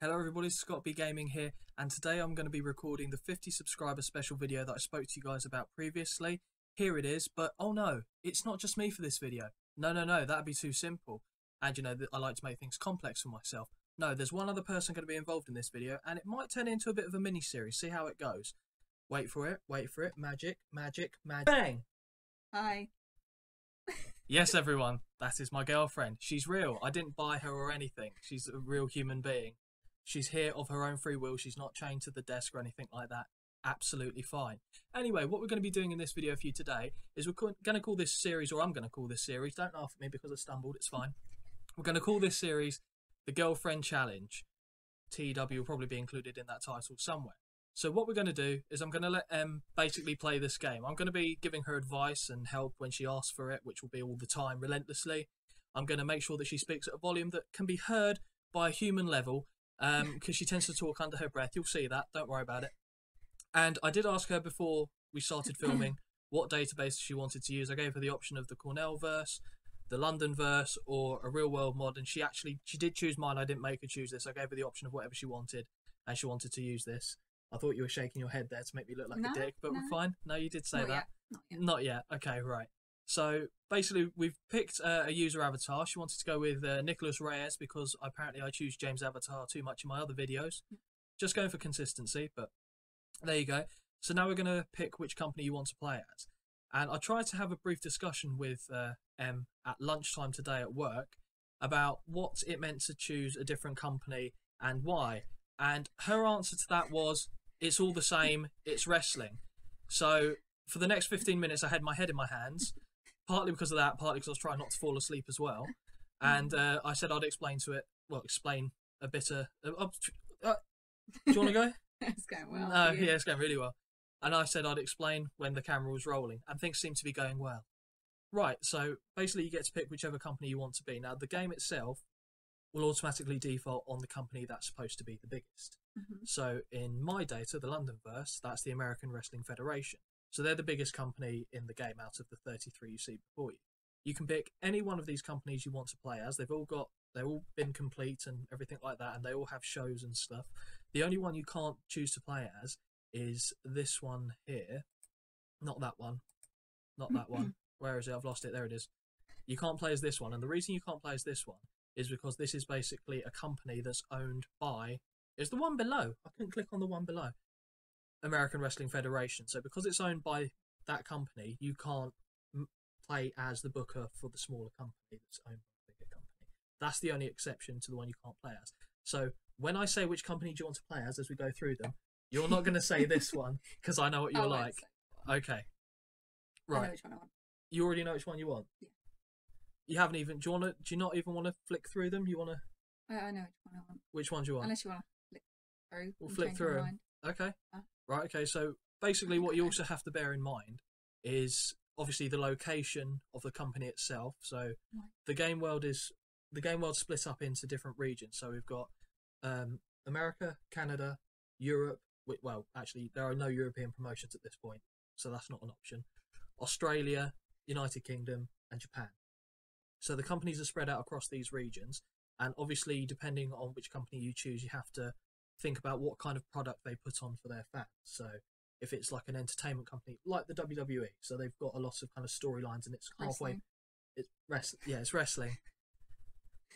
Hello everybody, ScottBGaming here, and today I'm going to be recording the 50 subscriber special video that I spoke to you guys about previously. Here it is, but oh no, it's not just me for this video. No, that'd be too simple. And you know, I like to make things complex for myself. No, there's one other person going to be involved in this video, and it might turn into a bit of a mini-series. See how it goes. Wait for it, magic, bang! Hi. Yes, everyone, that is my girlfriend. She's real. I didn't buy her or anything. She's a real human being. She's here of her own free will. She's not chained to the desk or anything like that. Absolutely fine. Anyway, what we're going to be doing in this video for you today is we're going to call this series, or I'm going to call this series, don't laugh at me because I stumbled, it's fine. We're going to call this series The Girlfriend Challenge. TEW will probably be included in that title somewhere. So what we're going to do is I'm going to let Em basically play this game. I'm going to be giving her advice and help when she asks for it, which will be all the time, relentlessly. I'm going to make sure that she speaks at a volume that can be heard by a human level, because she tends to talk under her breath. You'll see that, don't worry about it. And I did ask her before we started filming what database she wanted to use. I gave her the option of the Cornell verse, the London verse, or a real world mod, and she did choose mine. I didn't make her choose this. I gave her the option of whatever she wanted, and she wanted to use this. I thought you were shaking your head there to make me look like a dick, but we're fine. No, you did say that. Not yet. Okay, right. So basically, we've picked a user avatar. She wanted to go with Nicholas Reyes because apparently I choose James' avatar too much in my other videos. Just going for consistency, but there you go. So now we're going to pick which company you want to play as. And I tried to have a brief discussion with Em at lunchtime today at work about what it meant to choose a different company and why. And her answer to that was, it's all the same, it's wrestling. So for the next 15 minutes, I had my head in my hands, partly because of that, partly because I was trying not to fall asleep as well. And I said I'd explain a bit. Do you want to go? It's going well. Yeah, it's going really well. And I said I'd explain when the camera was rolling, and things seem to be going well. Right, so basically you get to pick whichever company you want to be. Now, the game itself will automatically default on the company that's supposed to be the biggest. So in my data, the London verse, that's the American Wrestling Federation. So they're the biggest company in the game out of the 33 you see before you. You can pick any one of these companies you want to play as. They've all been complete and everything like that, and they all have shows and stuff. The only one you can't choose to play as is this one here. Not that one. Not that one. Where is it? I've lost it. There it is. You can't play as this one, and the reason you can't play as this one is because this is basically a company that's owned by... It's the one below. I couldn't click on the one below. American Wrestling Federation. So because it's owned by that company, you can't play as the booker for the smaller company that's owned by the bigger company. That's the only exception to the one you can't play as. So when I say which company do you want to play as we go through them, you're not going to say this one because I know what you're like. Okay. Right. I know which one I want. You already know which one you want? Yeah. You haven't even... Do you not even want to flick through them? You want to... I know which one I want. Which one do you want? Unless you want to flick through. We'll flick through them. Okay. Right, okay. So basically what you also have to bear in mind is obviously the location of the company itself. So the game world split up into different regions. So we've got America, Canada, Europe. Well, actually, there are no European promotions at this point, so that's not an option. Australia, United Kingdom, and Japan. So the companies are spread out across these regions, and obviously, depending on which company you choose, you have to think about what kind of product they put on for their fans. So if it's like an entertainment company, like the WWE, so they've got a lot of kind of storylines, and it's halfway. It's wrestling.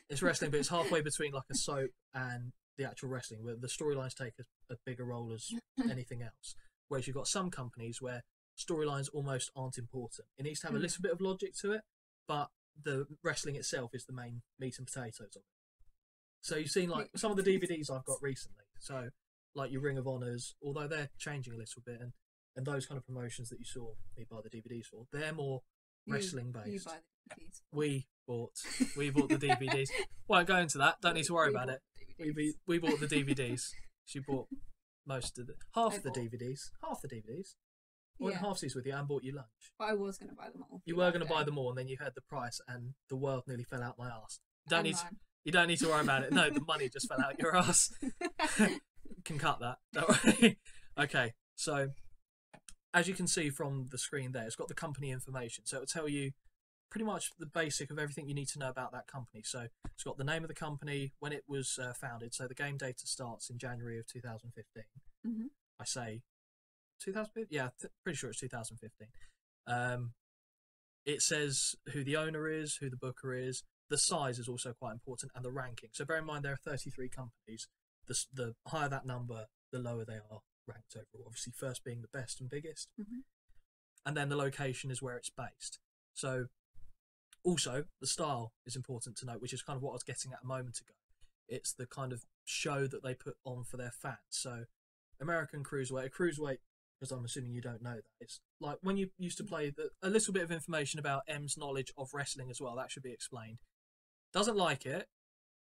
It's wrestling, but it's halfway between like a soap and the actual wrestling, where the storylines take a bigger role as anything else. Whereas you've got some companies where storylines almost aren't important. It needs to have a little bit of logic to it, but the wrestling itself is the main meat and potatoes of it. So you've seen like some of the DVDs I've got recently. So like your Ring of Honors, although they're changing a little bit, and those kind of promotions that you saw me buy the DVDs for, they're more wrestling based. You buy the DVDs. We bought the DVDs. Won't go into that. Don't need to worry about it. We bought the DVDs. She bought most of half the DVDs. Went halfsies with you and bought you lunch. But I was going to buy them all. You were going to buy them all, and then you heard the price, and the world nearly fell out my arse. You don't need to worry about it. No, the money just fell out your ass. Can cut that. Don't worry. Okay, so as you can see from the screen there, it's got the company information. So it'll tell you pretty much the basic of everything you need to know about that company. So it's got the name of the company, when it was founded. So the game data starts in January of 2015. Mm-hmm. I say 2015? Yeah, pretty sure it's 2015. It says who the owner is, who the booker is. The size is also quite important, and the ranking. So bear in mind there are 33 companies. The higher that number, the lower they are ranked overall. Obviously, first being the best and biggest. Mm-hmm. And then the location is where it's based. So also the style is important to note, which is kind of what I was getting at a moment ago. It's the kind of show that they put on for their fans. So American Cruiserweight, because I'm assuming you don't know that, it's like when you used to play a little bit of information about M's knowledge of wrestling as well, that should be explained. Doesn't like it,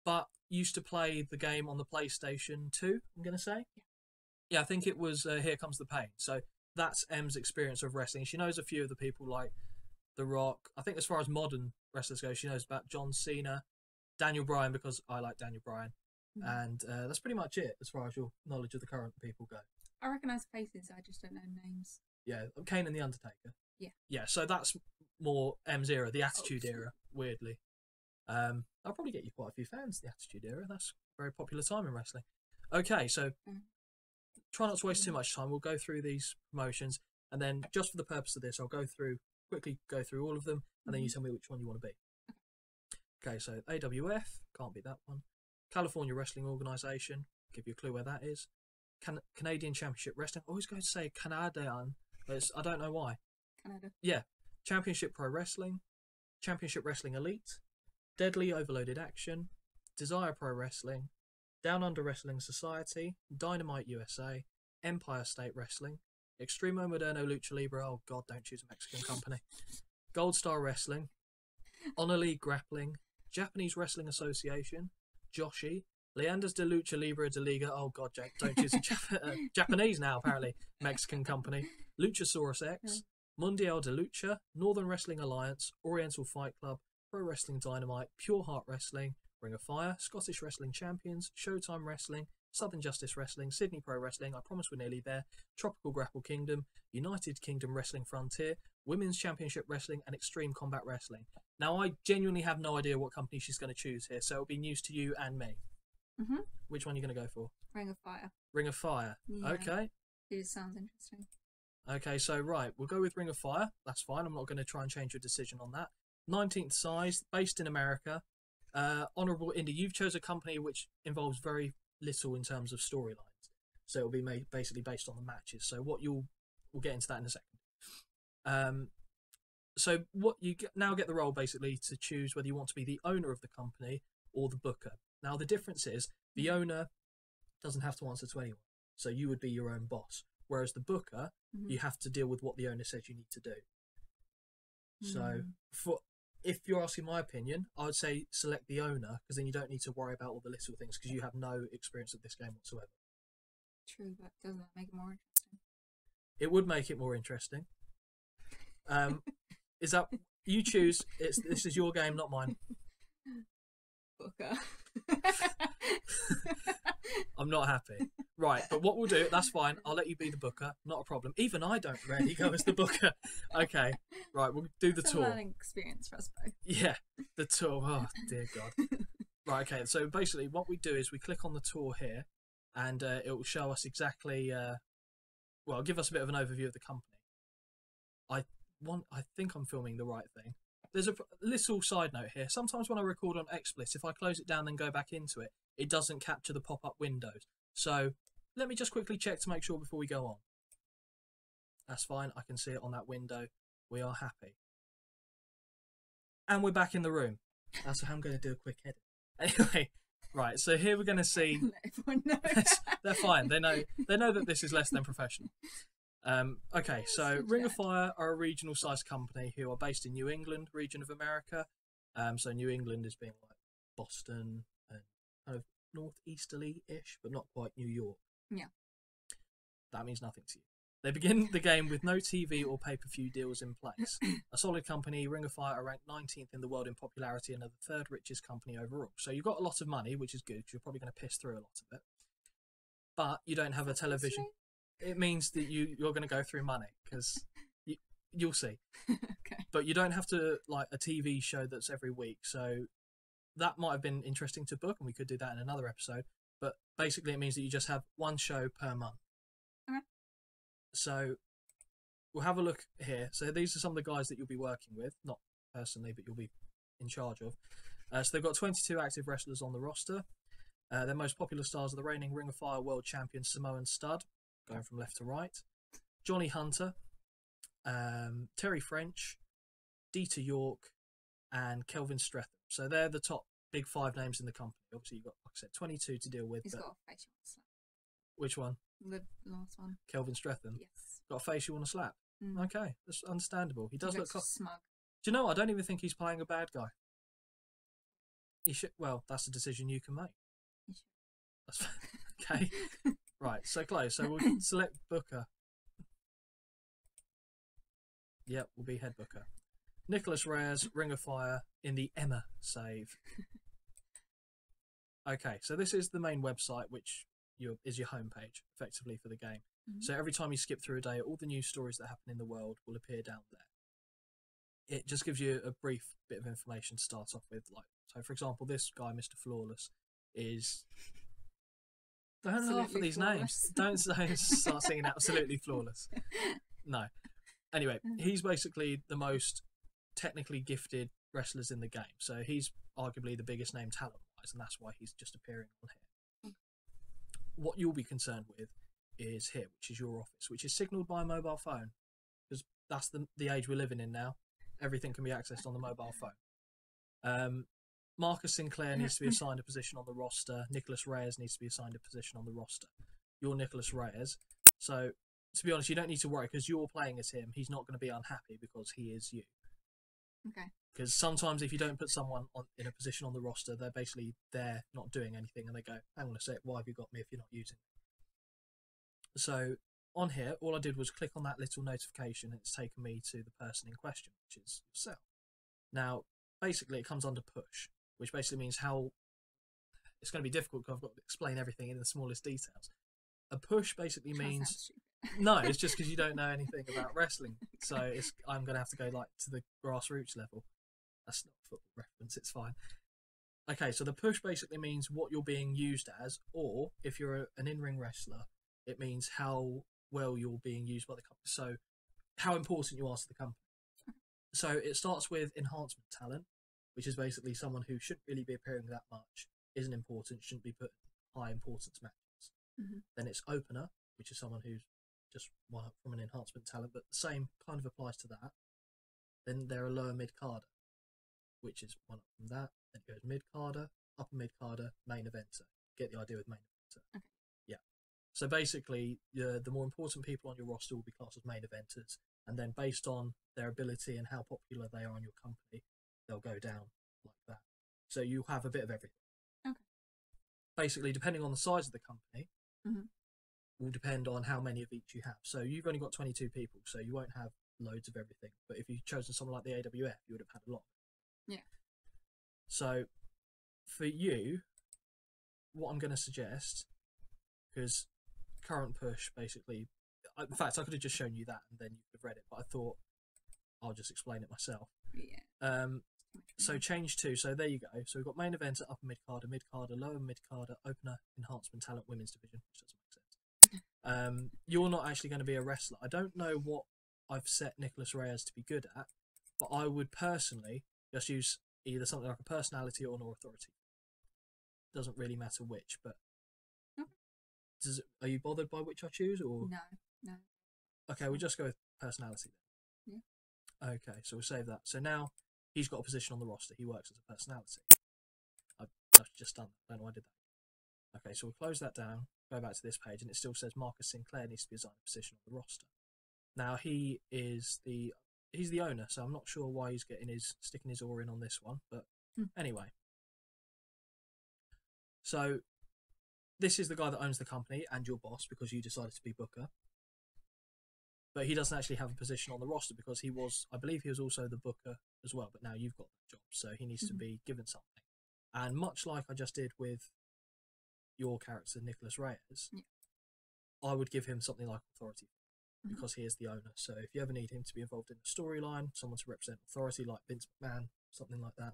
but used to play the game on the PlayStation 2, I'm going to say. Yeah, I think it was Here Comes the Pain. So that's M's experience of wrestling. She knows a few of the people like The Rock. I think as far as modern wrestlers go, she knows about John Cena, Daniel Bryan, because I like Daniel Bryan. And that's pretty much it as far as your knowledge of the current people go. I recognise faces, I just don't know names. Yeah, Kane and The Undertaker. Yeah. Yeah, so that's more M's era, the Attitude Era, weirdly. I'll probably get you quite a few fans, the Attitude Era. That's a very popular time in wrestling. Okay, so try not to waste too much time. We'll go through these promotions, and then just for the purpose of this, I'll quickly go through all of them, and then you tell me which one you want to be. Okay, so AWF, can't be that one. California Wrestling Organization, give you a clue where that is. Canadian Championship Wrestling, I always go to say Canadian, but I don't know why. Canada. Yeah, Championship Pro Wrestling, Championship Wrestling Elite, Deadly Overloaded Action, Desire Pro Wrestling, Down Under Wrestling Society, Dynamite USA, Empire State Wrestling, Extremo Moderno Lucha Libre, oh god, don't choose a Mexican company, Gold Star Wrestling, Honor League Grappling, Japanese Wrestling Association, Joshi, Leanders de Lucha Libre de Liga, oh god, don't choose a Japanese now, apparently, Mexican company, Luchasaurus X, Mundial de Lucha, Northern Wrestling Alliance, Oriental Fight Club, Pro Wrestling Dynamite, Pure Heart Wrestling, Ring of Fire, Scottish Wrestling Champions, Showtime Wrestling, Southern Justice Wrestling, Sydney Pro Wrestling, I promise we're nearly there, Tropical Grapple Kingdom, United Kingdom Wrestling Frontier, Women's Championship Wrestling, and Extreme Combat Wrestling. Now, I genuinely have no idea what company she's going to choose here, so it'll be news to you and me. Mm-hmm. Which one are you going to go for? Ring of Fire. Ring of Fire. Yeah. Okay. It sounds interesting. Okay, so right, we'll go with Ring of Fire. That's fine. I'm not going to try and change your decision on that. 19th size, based in America. Honourable Indie. You've chose a company which involves very little in terms of storylines. So it'll be basically based on the matches. So we'll get into that in a second. So what you now get the role basically to choose whether you want to be the owner of the company or the booker. Now the difference is the owner doesn't have to answer to anyone. So you would be your own boss. Whereas the booker, you have to deal with what the owner says you need to do. So if you're asking my opinion, I would say select the owner, because then you don't need to worry about all the little things because you have no experience of this game whatsoever. True, but doesn't that make it more interesting? It would make it more interesting. Is that you choose? This is your game, not mine. Booker. I'm not happy. Right, but what we'll do, that's fine. I'll let you be the booker. Not a problem. Even I don't rarely go as the booker. Okay, right, we'll do the tour. It's a learning experience for us both. Yeah, the tour. Oh, dear God. Right, okay, so basically what we do is we click on the tour here, and it will show us exactly, well, give us a bit of an overview of the company. I think I'm filming the right thing. There's a little side note here. Sometimes when I record on XSplit, if I close it down and go back into it, it doesn't capture the pop-up windows. So let me just quickly check to make sure before we go on. That's fine. I can see it on that window. We are happy. And we're back in the room. That's how I'm going to do a quick edit. Anyway, right. So here we're going to see. Everyone knows. They're fine. They know that this is less than professional. Okay, so Ring of Fire are a regional sized company who are based in New England region of America. So New England is being like Boston and kind of northeasterly-ish, but not quite New York. Yeah. That means nothing to you. They begin the game with no TV or pay-per-view deals in place. A solid company, Ring of Fire are ranked 19th in the world in popularity and are the third richest company overall. So you've got a lot of money, which is good, because you're probably going to piss through a lot of it. But you don't have a television. It means that you're going to go through money, because you'll see. Okay. But you don't have to like a TV show that's every week. So that might have been interesting to book, and we could do that in another episode. But basically, it means that you just have one show per month. Okay. So we'll have a look here. So these are some of the guys that you'll be working with, not personally, but you'll be in charge of. So they've got 22 active wrestlers on the roster. Their most popular stars are the reigning Ring of Fire World Champion Samoan Stud, going from left to right, Johnny Hunter, Terry French, Dieter York, and Kelvin Streatham. So they're the top big 5 names in the company. Obviously, you've got, like I said, 22 to deal with. He's but got a face you want to slap. which one? The last one. Kelvin Streatham. Yes. Got a face you want to slap. Okay, that's understandable. He does look smug. Do you know what? I don't even think he's playing a bad guy. He should. Well, that's a decision you can make. He should. That's okay. Right, so close. So we'll select Booker. Yep, we'll be head Booker. Nicholas Reyes, Ring of Fire in the Emma save. Okay, so this is the main website, which is your homepage, effectively, for the game. So every time you skip through a day, all the news stories that happen in the world will appear down there. It just gives you a brief bit of information to start off with. Like, so, for example, this guy, Mr. Flawless, is... Don't laugh at these names. Don't start singing Absolutely Flawless. No. Anyway, he's basically the most technically gifted wrestlers in the game. So he's arguably the biggest name talent-wise, and that's why he's just appearing on here. What you'll be concerned with is here, which is your office, which is signalled by a mobile phone, because that's the age we're living in now. Everything can be accessed on the mobile phone. Marcus Sinclair needs to be assigned a position on the roster. Nicholas Reyes needs to be assigned a position on the roster. You're Nicholas Reyes. So, to be honest, you don't need to worry, because you're playing as him. He's not going to be unhappy because he is you. Okay. Because sometimes if you don't put someone in a position on the roster, they're basically there not doing anything, and they go, hang on a sec, why have you got me if you're not using me? So, on here, all I did was click on that little notification, and it's taken me to the person in question, which is yourself. Now, basically, it comes under push, which basically means how... It's going to be difficult because I've got to explain everything in the smallest details. A push basically means... No, it's just because you don't know anything about wrestling. So I'm going to have to go like to the grassroots level. That's not a football reference, it's fine. Okay, so the push basically means what you're being used as, or if you're an in-ring wrestler, it means how well you're being used by the company. So how important you are to the company. So it starts with enhancement talent, which is basically someone who shouldn't really be appearing that much, isn't important, shouldn't be put in high importance matches. Then it's opener, which is someone who's just one up from an enhancement talent, but the same kind of applies to that. Then they're a lower mid-carder, which is one up from that. Then it goes mid-carder, upper mid-carder, main eventer. Get the idea with main eventer. Okay. Yeah. So basically, the more important people on your roster will be classed as main eventers, and then based on their ability and how popular they are in your company, they'll go down like that. So you have a bit of everything. Okay. Basically, depending on the size of the company, will depend on how many of each you have. So you've only got 22 people, so you won't have loads of everything. But if you'd chosen someone like the AWF, you would have had a lot. Yeah. So for you, what I'm going to suggest, because current push basically, in fact, I could have just shown you that and then you could have read it, but I thought I'll just explain it myself. Yeah. So change to, so there you go. So we've got main eventer, upper mid-carder, lower mid-carder, opener, enhancement talent, women's division, which doesn't make sense. You're not actually going to be a wrestler. I don't know what I've set Nicholas Reyes to be good at, but I would personally just use either something like a personality or an authority. Doesn't really matter which, but are you bothered by which I choose? Or No. Okay, we'll just go with personality then. Yeah. Okay, so we'll save that. So now he's got a position on the roster. He works as a personality. I've just done that. I don't know why I did that. Okay, so we'll close that down, go back to this page, and it still says Marcus Sinclair needs to be assigned a position on the roster. Now he's the owner, so I'm not sure why he's sticking his oar in on this one, but anyway. So this is the guy that owns the company and your boss, because you decided to be Booker. But he doesn't actually have a position on the roster because I believe he was also the Booker as well, but now you've got that job, so he needs to be given something. And much like I just did with your character, Nicholas Reyes, I would give him something like authority. because he is the owner. So if you ever need him to be involved in a storyline, someone to represent authority like Vince McMahon, something like that,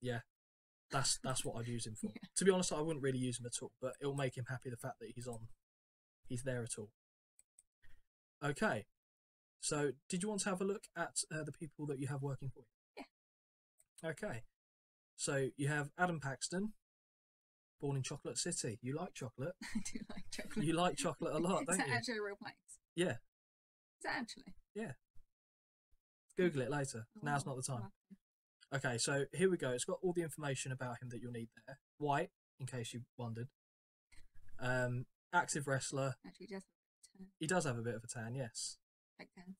yeah, that's what I'd use him for. Yeah. To be honest, I wouldn't really use him at all, but it'll make him happy the fact that he's there at all. Okay, so did you want to have a look at the people that you have working for you? Yeah. Okay, so you have Adam Paxton, born in Chocolate City. You like chocolate? I do like chocolate. You like chocolate a lot, Is don't that you? actually a real place? Yeah. Is that actually? Yeah. Google it later. Now's not the time. Okay. Okay, so here we go. It's got all the information about him that you'll need there. White, in case you wondered. Active wrestler. Actually, he does have a tan. He does have a bit of a tan, yes. Fake tans.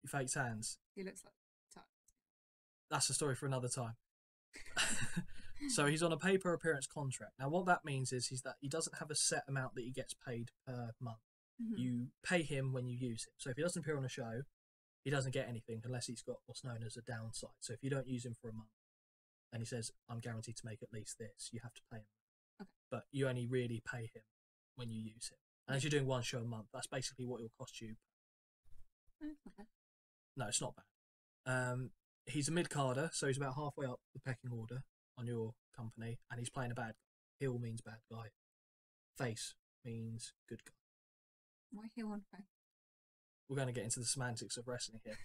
He fake tans. He looks like type. That's a story for another time. So he's on a pay per appearance contract. Now what that means is that he doesn't have a set amount that he gets paid per month. Mm-hmm. You pay him when you use him. So if he doesn't appear on a show, he doesn't get anything unless he's got what's known as a downside. So if you don't use him for a month and he says, I'm guaranteed to make at least this, you have to pay him. Okay. But you only really pay him when you use him. And as you're doing one show a month, that's basically what it'll cost you. Okay. No, it's not bad. He's a mid-carder, so he's about halfway up the pecking order on your company, and he's playing a bad guy. Heel means bad guy. Face means good guy. Why heel on face? We're going to get into the semantics of wrestling here.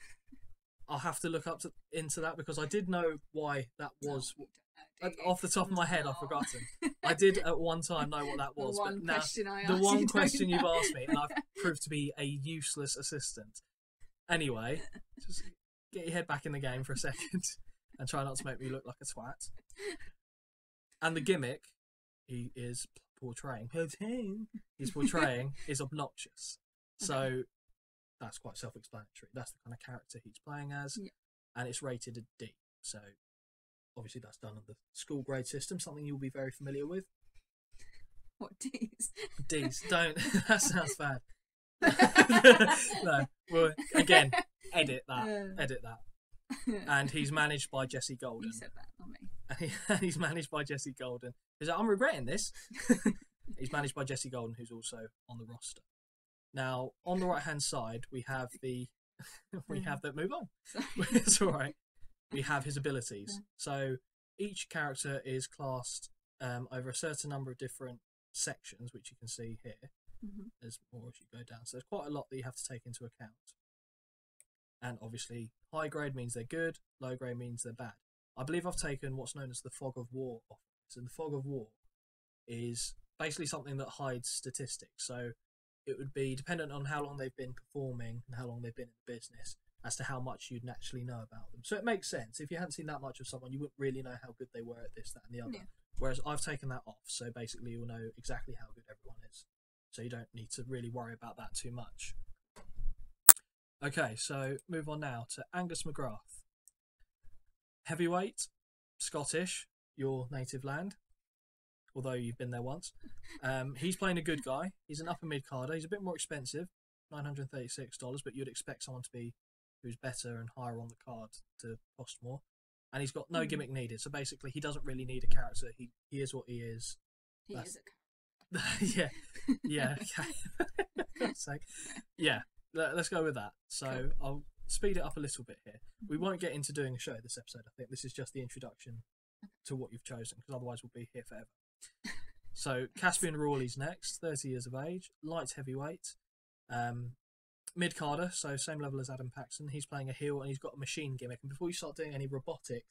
I'll have to look into that because I did know why that was. No, you don't know, do you? Off the top of my head, I've No. forgotten. I did at one time know what that was, The one but now question I the asked one you question don't you've know. asked me, and I've proved to be a useless assistant. Anyway, just get your head back in the game for a second and try not to make me look like a twat. And the gimmick he is portraying, is obnoxious. So that's quite self-explanatory. That's the kind of character he's playing as, Yeah. and it's rated a D. So obviously that's done on the school grade system, something you'll be very familiar with. What D's? D's, don't. That sounds bad. No, well, again, edit that. And he's managed by Jesse Golden. You said that, not me. And he's managed by Jesse Golden. He's like, I'm regretting this. He's managed by Jesse Golden, who's also on the roster. Now, on the right hand side, we have the move on. It's all right. We have his abilities. Yeah. So each character is classed over a certain number of different sections, which you can see here. Mm-hmm. There's more as you go down. So there's quite a lot that you have to take into account. And obviously, high grade means they're good, low grade means they're bad. I believe I've taken what's known as the fog of war off. So the fog of war is basically something that hides statistics. So it would be dependent on how long they've been performing and how long they've been in the business as to how much you'd naturally know about them. So it makes sense. If you hadn't seen that much of someone, you wouldn't really know how good they were at this, that, and the other. Yeah. Whereas I've taken that off. So basically, you'll know exactly how good everyone is. So you don't need to really worry about that too much. Okay, so move on now to Angus McGrath. Heavyweight, Scottish, your native land, although you've been there once. He's playing a good guy. He's an upper mid-carder. He's a bit more expensive, $936, but you'd expect someone to be who's better and higher on the card to cost more. And he's got no gimmick needed. So basically, he doesn't really need a character. He is what he is. He That's- is a character. yeah, okay. For God's sake. Yeah, let's go with that. So Cool. I'll speed it up a little bit here. We won't get into doing a show this episode. I think this is just the introduction to what you've chosen, because otherwise we'll be here forever. So Caspian Rawley's next, 30 years of age, light heavyweight, mid-carder, so same level as Adam Paxton. He's playing a heel and he's got a machine gimmick. And before you start doing any robotic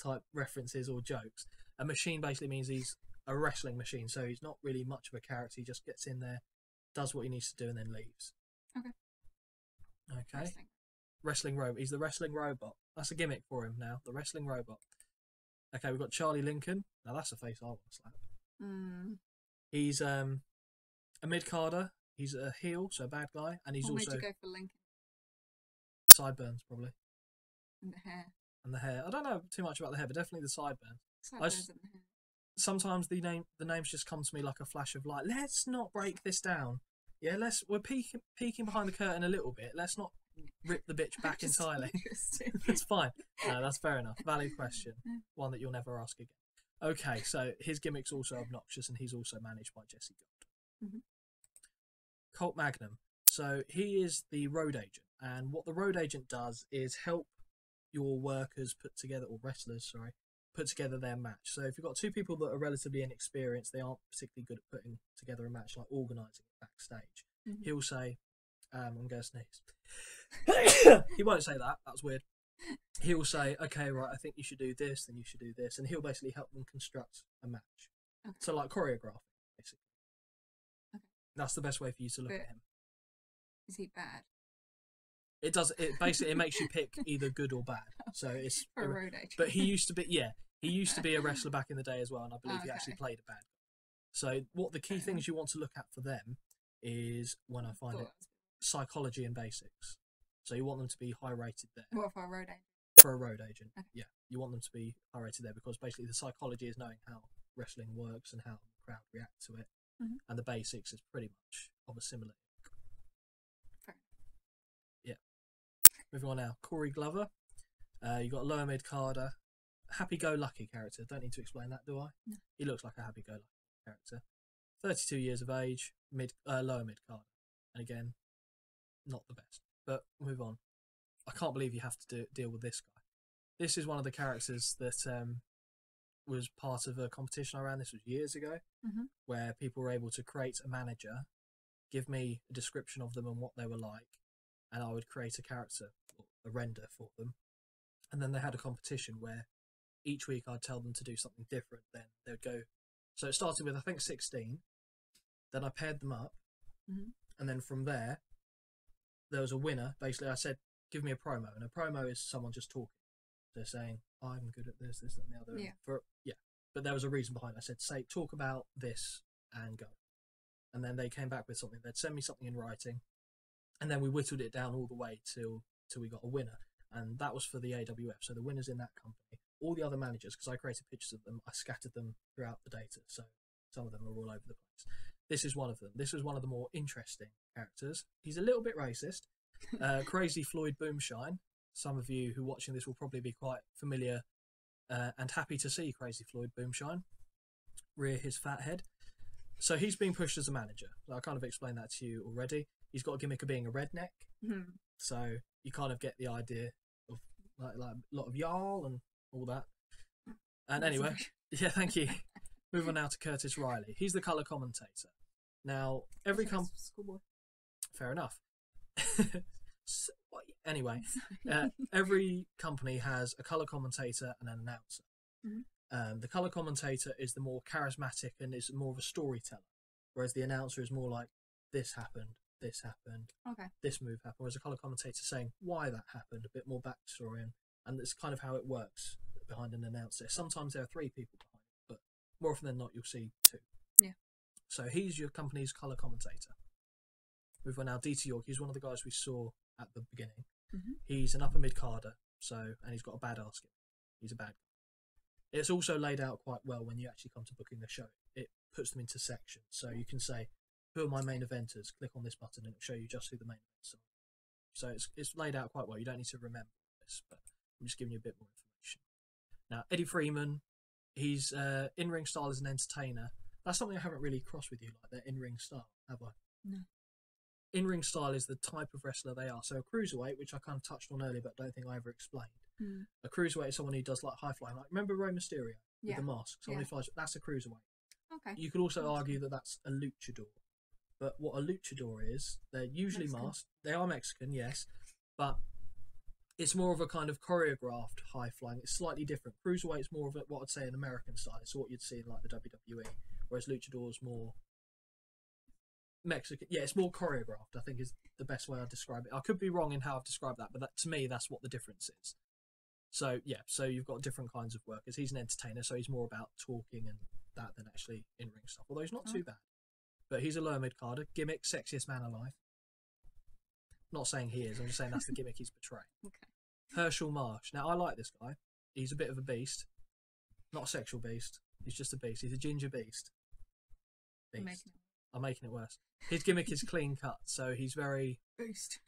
type references or jokes, a machine basically means he's a wrestling machine, so he's not really much of a character. He just gets in there, does what he needs to do, and then leaves. Okay. Wrestling robot. He's the wrestling robot. That's a gimmick for him now. The wrestling robot. Okay, we've got Charlie Lincoln. Now that's a face I want to slap. He's a mid-carder. He's a heel, so a bad guy, and he's What also made you go for Lincoln? sideburns probably, And the hair. and the hair. I don't know too much about the hair, but definitely the sideburns. Sideburns and the hair. Sometimes the names just come to me like a flash of light. Let's not break this down. Yeah, we're peeking behind the curtain a little bit. Let's not rip the bitch back Just entirely. interested. That's fine. No, that's fair enough. Valid question. One that you'll never ask again. Okay, so his gimmick's also obnoxious, and he's also managed by Jesse Gold. Mhm. Colt Magnum. So So he is the road agent, and what the road agent does is help your workers put together, or wrestlers, sorry, put together their match. So if you've got two people that are relatively inexperienced, they aren't particularly good at putting together a match, like organising it backstage. He'll say, I'm going to sneeze. He won't say that. That's weird. He'll say, okay, right, I think you should do this, then you should do this, and he'll basically help them construct a match. Okay. So like choreograph, basically. Okay. That's the best way for you to look at him. Is he bad? It does. It basically it makes you pick either good or bad. So it's For a road agent. But he used to be he used to be a wrestler back in the day as well, and I believe he actually played a bad guy. So what the key things you want to look at for them is, when I find it, psychology and basics. So you want them to be high rated there. What for a road agent? For a road agent, yeah, you want them to be high rated there, because basically the psychology is knowing how wrestling works and how the crowd react to it, and the basics is pretty much of a similar. Yeah. Moving on now, Corey Glover. You got a lower mid carder, happy-go-lucky character. Don't need to explain that, do I? No. He looks like a happy-go-lucky character. 32 years of age, lower mid carder, and again, not the best. But move on. I can't believe you have to deal with this guy. This is one of the characters that was part of a competition I ran. This was years ago, where people were able to create a manager, give me a description of them and what they were like, and I would create a character, or a render for them. And then they had a competition where each week I'd tell them to do something different. Then they would go. So it started with, I think, 16. Then I paired them up, and then from there was a winner. Basically, I said, give me a promo, and a promo is someone just talking. They're saying, I'm good at this, this, that, and the other. Yeah. But there was a reason behind it. I said, talk about this and go. And then they came back with something. They'd send me something in writing, and then we whittled it down all the way till we got a winner. And that was for the AWF. So the winners in that company, all the other managers, because I created pictures of them, I scattered them throughout the data. So some of them are all over the place. This is one of them. This was one of the more interesting characters. He's a little bit racist. Crazy Floyd Boomshine. Some of you who are watching this will probably be quite familiar and happy to see Crazy Floyd Boomshine rear his fat head. So he's being pushed as a manager. I kind of explained that to you already. He's got a gimmick of being a redneck. So you kind of get the idea of like a lot of y'all and all that. And anyway, yeah, thank you. Move on now to Curtis Riley. He's the colour commentator. Now, every company... Fair enough. Anyway, every company has a colour commentator and an announcer. The colour commentator is the more charismatic and is more of a storyteller, whereas the announcer is more like, this happened, this move happened, whereas a colour commentator saying why that happened, a bit more backstory, and that's kind of how it works behind an announcer. Sometimes there are 3 people behind it, but more often than not you'll see 2. Yeah. So he's your company's colour commentator. Move on now, DT York. He's one of the guys we saw at the beginning. He's an upper mid carder, and he's got a badass skin. He's a bad guy. It's also laid out quite well when you actually come to booking the show. It puts them into sections, so you can say, who are my main eventers? Click on this button and it'll show you just who the main events are. So it's laid out quite well. You don't need to remember this, but I'm just giving you a bit more information. Now, Eddie Freeman, he's in-ring style as an entertainer. That's something I haven't really crossed with you, like their in-ring style, have I? No. In-ring style is the type of wrestler they are. So a cruiserweight, which I kind of touched on earlier, but don't think I ever explained. A cruiserweight is someone who does like high flying. Like, remember Rey Mysterio with the mask? Someone who flies. That's a cruiserweight. Okay. You could also argue that that's a luchador. But what a luchador is, they're usually masked. They are Mexican, yes, but it's more of a kind of choreographed high flying. It's slightly different. Cruiserweight is more of what I'd say an American style. It's what you'd see in like the WWE, whereas luchador is more Mexican. Yeah, it's more choreographed, I think is the best way I'd describe it. I could be wrong in how I've described that, but to me that's what the difference is. So yeah, so you've got different kinds of workers. He's an entertainer, so he's more about talking and that than actually in-ring stuff, although he's not too bad. But he's a lower mid-carder. Gimmick, sexiest man alive. Not saying he is, I'm just saying that's the gimmick he's portraying. Herschel Marsh. Now, I like this guy. He's a bit of a beast. Not a sexual beast. He's just a beast. He's a ginger beast. I'm making it worse. His gimmick is clean cut, so he's very... Boost.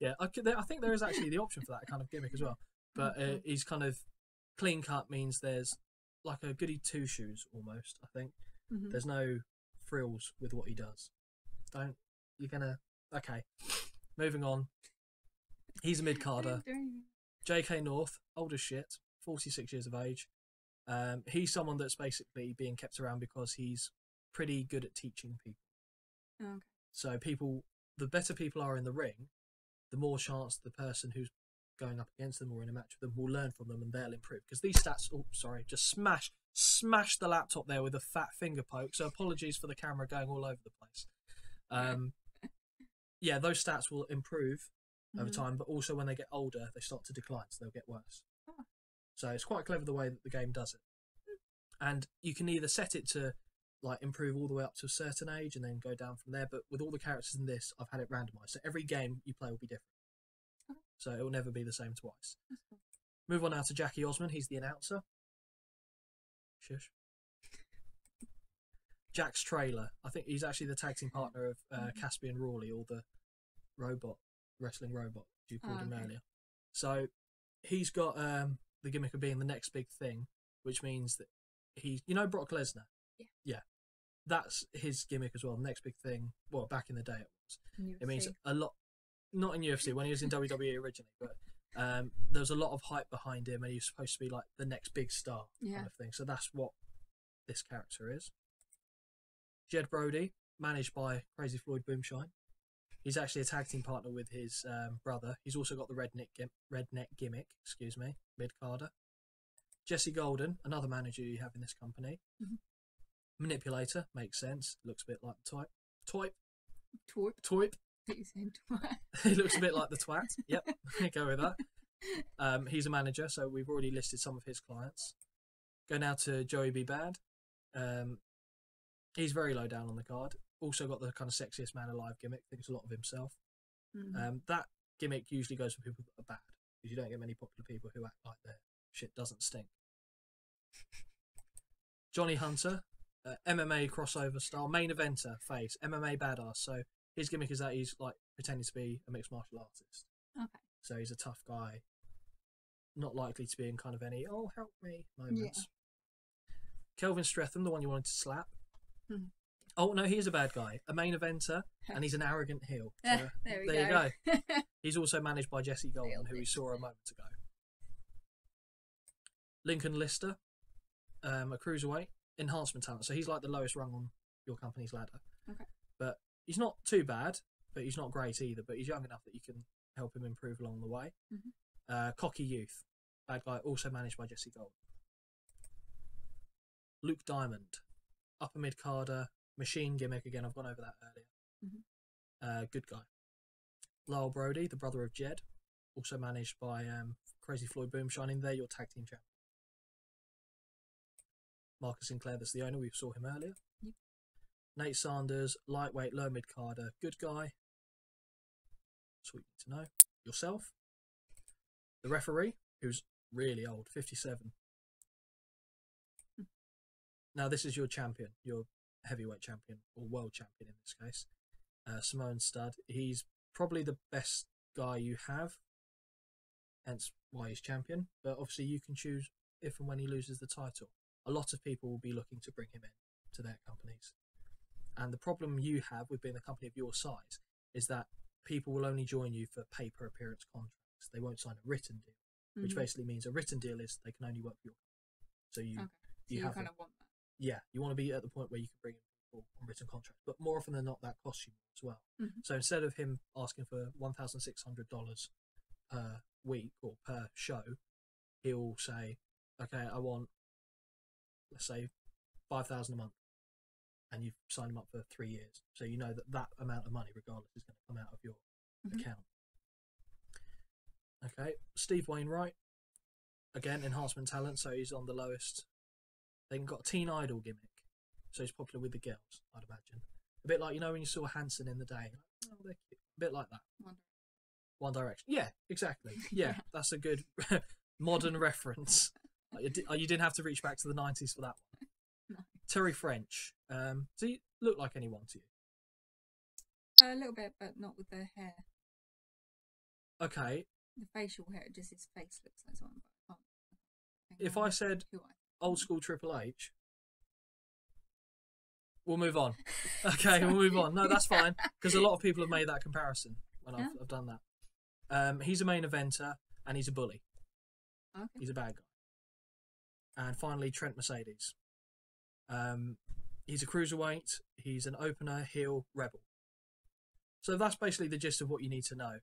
Yeah, I think there is actually the option for that kind of gimmick as well. But he's kind of... Clean cut means there's like a goody two-shoes almost, I think. There's no frills with what he does. You're gonna Okay, moving on. He's a mid-carder. J.K. North, old as shit, 46 years of age. He's someone that's basically being kept around because he's pretty good at teaching people. Okay. So the better people are in the ring, the more chance the person who's going up against them or in a match with them will learn from them and they'll improve. Because these stats, just smash the laptop there with a fat finger poke. So apologies for the camera going all over the place. Yeah, those stats will improve over time, but also when they get older, they start to decline, so they'll get worse. Oh. So it's quite clever the way that the game does it. And you can either set it to like improve all the way up to a certain age and then go down from there. But with all the characters in this, I've had it randomized. So every game you play will be different. Okay. So it will never be the same twice. That's cool. Move on now to Jackie Osman. He's the announcer. Shush. Jack's Trailer. I think he's actually the tag team partner of Caspian Rawley, or the wrestling robot you called him earlier. So he's got the gimmick of being the next big thing, which means that he's, Brock Lesnar. Yeah, that's his gimmick as well. The next big thing. Well, back in the day it was. It means a lot. Not in UFC when he was in WWE originally, but there was a lot of hype behind him, and he was supposed to be like the next big star kind of thing. So that's what this character is. Jed Brody, managed by Crazy Floyd Boomshine. He's actually a tag team partner with his brother. He's also got the redneck gimmick, mid-carder. Jesse Golden, another manager you have in this company. Manipulator, makes sense. Looks a bit like the Toip. He looks a bit like the twat. Yep, go with that. He's a manager, so we've already listed some of his clients. Go now to Joey B. Bad. He's very low down on the card. Also got the kind of sexiest man alive gimmick. Thinks a lot of himself. That gimmick usually goes for people that are bad, because you don't get many popular people who act like their shit doesn't stink. Johnny Hunter, MMA crossover style, main eventer face, MMA badass. So his gimmick is that he's like pretending to be a mixed martial artist. Okay. So he's a tough guy, not likely to be in kind of any "oh help me" moments. Kelvin Streatham, the one you wanted to slap. Oh no, he's a bad guy, a main eventer, and he's an arrogant heel. So there you go. He's also managed by Jesse Golden, who we saw a moment ago. Lincoln Lister, a cruiserweight, enhancement talent. So he's like the lowest rung on your company's ladder. Okay. But he's not too bad, but he's not great either. But he's young enough that you can help him improve along the way. Cocky Youth, bad guy, also managed by Jesse Golden. Luke Diamond, upper mid-carder, machine gimmick. Again, I've gone over that earlier. Good guy. Lyle Brody, the brother of Jed, also managed by Crazy Floyd Boomshine. They're your tag team champion. Marcus Sinclair, that's the owner. We saw him earlier. Nate Sanders, lightweight, low mid-carder, good guy. That's what you need to know. Yourself. The referee, who's really old, 57. Now, this is your champion, your heavyweight champion, or world champion in this case. Simone Stud. He's probably the best guy you have, hence why he's champion. But obviously you can choose if and when he loses the title. A lot of people will be looking to bring him in to their companies. And the problem you have with being a company of your size is that people will only join you for pay-per-appearance contracts. They won't sign a written deal, which basically means a written deal is they can only work for your company. So you have kind of want that. Yeah, you want to be at the point where you can bring in people on written contracts. But more often than not, that costs you as well. So instead of him asking for $1,600 per week or per show, he'll say, okay, I want, let's say, $5,000 a month, and you've signed him up for 3 years. So you know that amount of money, regardless, is going to come out of your account. Okay, Steve Wainwright, again, enhancement talent, so he's on the lowest. They've got a teen idol gimmick, so he's popular with the girls, I'd imagine. A bit like, when you saw Hanson in the day. Oh, they're cute. A bit like that. One Direction. Yeah, exactly. Yeah, that's a good modern reference. You didn't have to reach back to the 90s for that one. No. Terry French. Does he look like anyone to you? A little bit, but not with the hair. Okay. The facial hair, just his face looks like someone. But if I said old school Triple H, we'll move on. Okay, we'll move on. No, that's fine, because a lot of people have made that comparison when I've done that. He's a main eventer, and he's a bully. Okay. He's a bad guy. And finally, Trent Mercedes. He's a cruiserweight. He's an opener, heel, rebel. So that's basically the gist of what you need to know.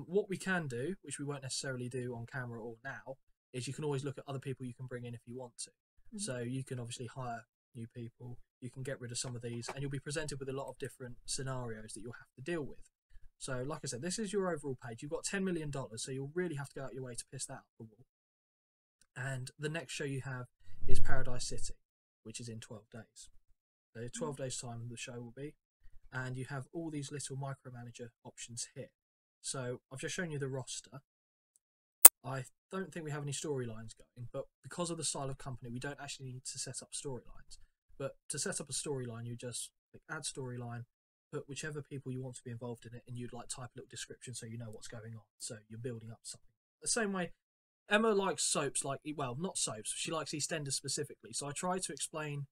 What we can do, which we won't necessarily do on camera or now, is you can always look at other people you can bring in if you want to. Mm-hmm. So you can obviously hire new people, you can get rid of some of these, and you'll be presented with a lot of different scenarios that you'll have to deal with. So like I said, this is your overall page. You've got $10 million, so you'll really have to go out your way to piss that up the wall. And the next show you have is Paradise City, which is in 12 days. So 12 days time the show will be, and you have all these little micromanager options here. So I've just shown you the roster. I don't think we have any storylines going, but because of the style of company, we don't actually need to set up storylines. But to set up a storyline, you just click add storyline, put whichever people you want to be involved in it, and you'd like type a little description so you know what's going on. So you're building up something. The same way Emma likes soaps, well, not soaps. She likes EastEnders specifically. So I try to explain.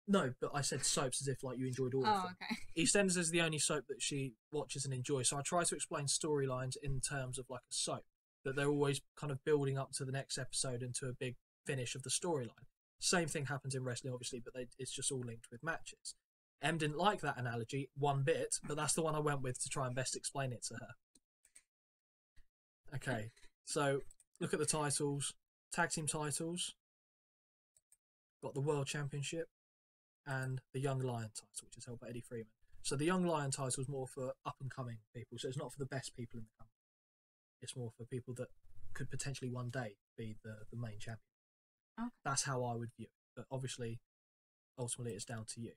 No, but I said soaps as if like you enjoyed all of them. Okay. EastEnders is the only soap that she watches and enjoys. So I try to explain storylines in terms of like a soap, that they're always kind of building up to the next episode and to a big finish of the storyline. Same thing happens in wrestling, obviously, but it's just all linked with matches. Em didn't like that analogy one bit, but that's the one I went with to try and best explain it to her. Okay, so look at the titles. Tag team titles. Got the World Championship and the Young Lion title, which is held by Eddie Freeman. So the Young Lion title is more for up-and-coming people, so it's not for the best people in the company. It's more for people that could potentially one day be the main champion. Okay. That's how I would view it. But obviously, ultimately, it's down to you.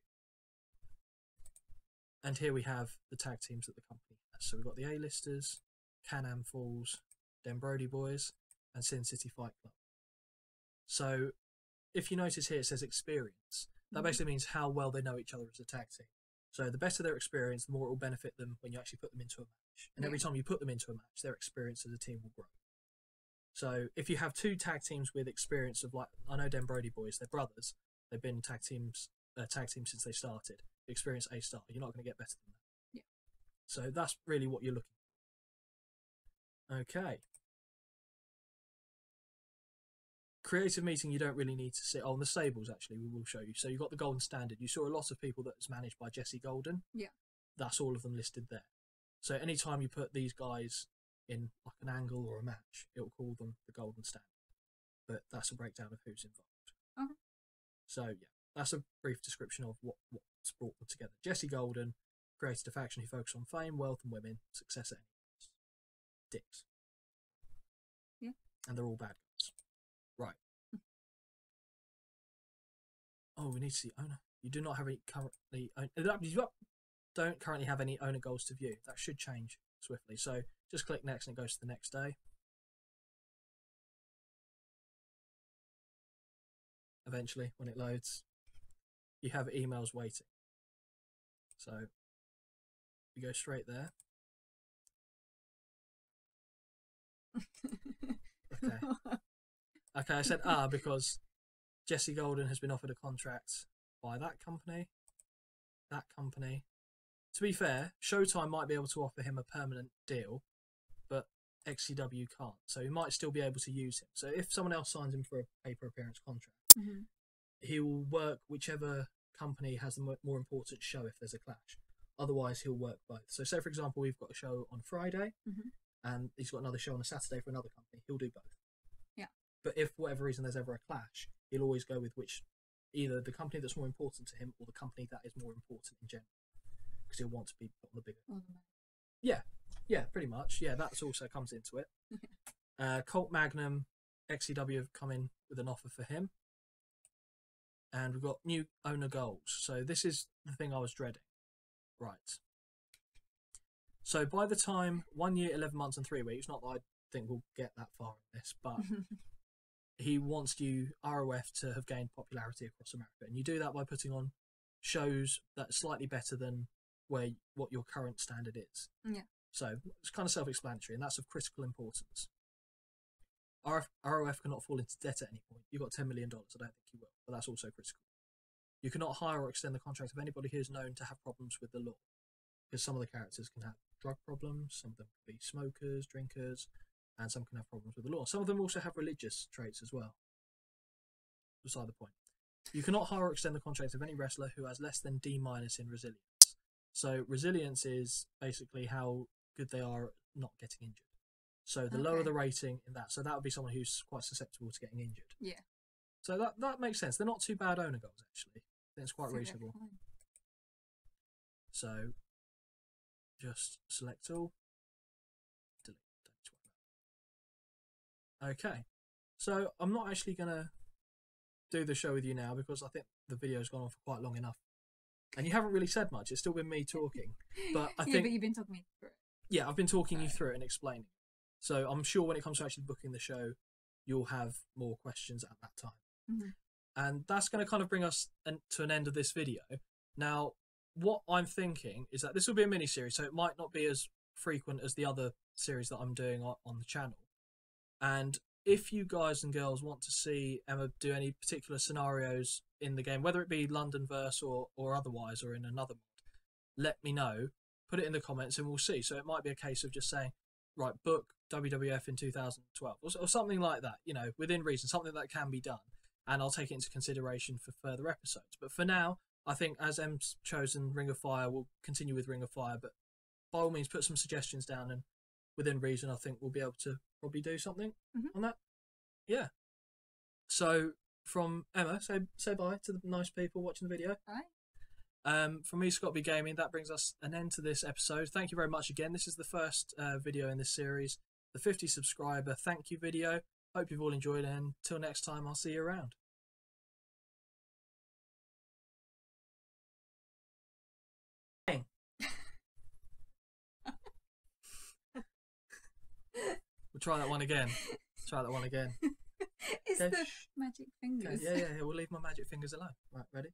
And here we have the tag teams that the company has. So we've got the A-listers, Can-Am Falls, Den Brody Boys, and Sin City Fight Club. So if you notice here, it says experience. That basically means how well they know each other as a tag team. So the better their experience, the more it will benefit them when you actually put them into a match. And every time you put them into a match, their experience as a team will grow. So if you have two tag teams with experience of, like, I know Den Brody Boys, they're brothers. They've been tag teams since they started. Experience A-star. You're not going to get better than that. Yeah. So that's really what you're looking for. Okay. Creative meeting, you don't really need to sit. Oh, and the stables, actually, we will show you. So you've got the Golden Standard. You saw a lot of people that's managed by Jesse Golden. Yeah. That's all of them listed there. So anytime you put these guys in like an angle or a match, it will call them the Golden Standard. But that's a breakdown of who's involved. Okay. So yeah, that's a brief description of what's brought them together. Jesse Golden created a faction who focused on fame, wealth, and women. Success at any cost. Dicks. Yeah. And they're all bad guys. Right. Oh, we need to see owner. You do not have any don't currently have any owner goals to view. That should change swiftly. So just click next and it goes to the next day. Eventually, when it loads, you have emails waiting. So you go straight there. Okay. Okay, I said because Jesse Golden has been offered a contract by that company. To be fair, Showtime might be able to offer him a permanent deal, but XCW can't. So he might still be able to use him. So if someone else signs him for a pay-per appearance contract, he will work whichever company has the more important show if there's a clash. Otherwise, he'll work both. So say, for example, we've got a show on Friday, and he's got another show on a Saturday for another company. He'll do both. Yeah. But if for whatever reason there's ever a clash, he'll always go with either the company that's more important to him or the company that is more important in general. Because he'll want to be on the bigger. Yeah, pretty much. Yeah, that's also comes into it. Colt Magnum, XCW have come in with an offer for him. And we've got new owner goals. So this is the thing I was dreading. Right. So by the time 1 year, 11 months and 3 weeks, not that I think we'll get that far in this, but he wants you, ROF, to have gained popularity across America. And you do that by putting on shows that are slightly better than what your current standard is. Yeah. So it's kind of self-explanatory, and that's of critical importance. ROF cannot fall into debt at any point. You've got $10 million. I don't think you will, but that's also critical. You cannot hire or extend the contract of anybody who is known to have problems with the law, because some of the characters can have drug problems, some of them can be smokers, drinkers, and some can have problems with the law. Some of them also have religious traits as well. Beside the point. You cannot hire or extend the contract of any wrestler who has less than D- in resilience. So resilience is basically how good they are at not getting injured. So the lower the rating in that, so that would be someone who's quite susceptible to getting injured. Yeah. So that makes sense. They're not too bad owner goals, actually. I think it's quite reasonable. So just select all. Delete. Okay. So I'm not actually going to do the show with you now because I think the video's gone on for quite long enough. And you haven't really said much. It's still been me talking. But I think... but you've been talking me through it. Yeah, I've been talking you through it and explaining. So I'm sure when it comes to actually booking the show, you'll have more questions at that time. Mm-hmm. And that's going to kind of bring us to an end of this video. Now, what I'm thinking is that this will be a mini-series, so it might not be as frequent as the other series that I'm doing on the channel. And if you guys and girls want to see Emma do any particular scenarios in the game, whether it be Londonverse or otherwise, or in another mod, let me know. Put it in the comments and we'll see. So it might be a case of just saying, right, book WWF in 2012 or something like that, you know, within reason, something that can be done. And I'll take it into consideration for further episodes. But for now, I think as Em's chosen Ring of Fire, we'll continue with Ring of Fire. But by all means, put some suggestions down, and within reason, I think we'll be able to probably do something on that. Yeah. So from Emma, say bye to the nice people watching the video. Bye. From me, ScottBGaming, that brings us an end to this episode. Thank you very much again. This is the first video in this series, the 50 subscriber thank you video. Hope you've all enjoyed it, and until next time, I'll see you around. We'll try that one again. Try that one again. It's the magic fingers. Okay. Yeah, we'll leave my magic fingers alone. Right, ready?